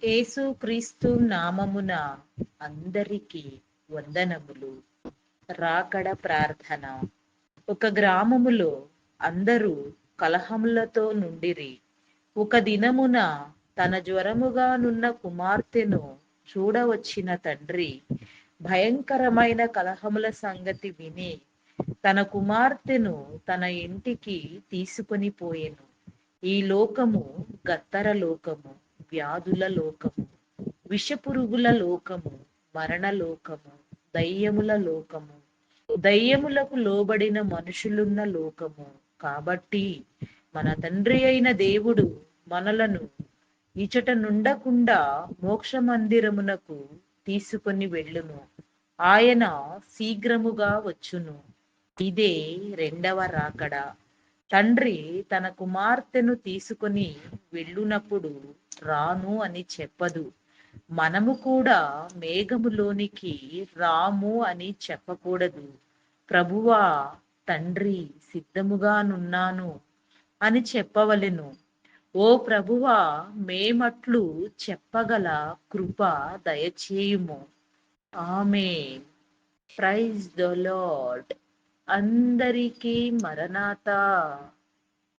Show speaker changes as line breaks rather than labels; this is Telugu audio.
యేసుక్రీస్తు నామమున అందరికీ వందనములు. రాకడ ప్రార్థన. ఒక గ్రామములో అందరూ కలహములతో నుండిరి. ఒక దినమున తన జ్వరముగా నున్న కుమార్తెను చూడవచ్చిన తండ్రి భయంకరమైన కలహముల సంగతి విని తన కుమార్తెను తన ఇంటికి తీసుకొని పోయెను. ఈ లోకము గత్తర లోకము, వ్యాధుల లోకము, విషపురుగుల లోకము, మరణ లోకము, దయ్యముల లోకము, దయ్యములకు లోబడిన మనుషులున్న లోకము. కాబట్టి మన తండ్రి అయిన దేవుడు మనలను ఇచట నుండకుండా మోక్ష మందిరమునకు తీసుకొని వెళ్ళును. ఆయన శీఘ్రముగా వచ్చును. ఇదే రెండవ రాకడ. తండ్రి తన కుమార్తెను తీసుకొని వెళ్ళునప్పుడు రాను అని చెప్పదు. మనము కూడా మేఘములోనికి రాము అని చెప్పకూడదు. ప్రభువా, తండ్రి సిద్ధముగానున్నాను అని చెప్పవలెను. ఓ ప్రభువా, మేమట్లు చెప్పగల కృప దయచేయుము. ఆమేన్. Praise the lord. అందరికీ మరణాతా.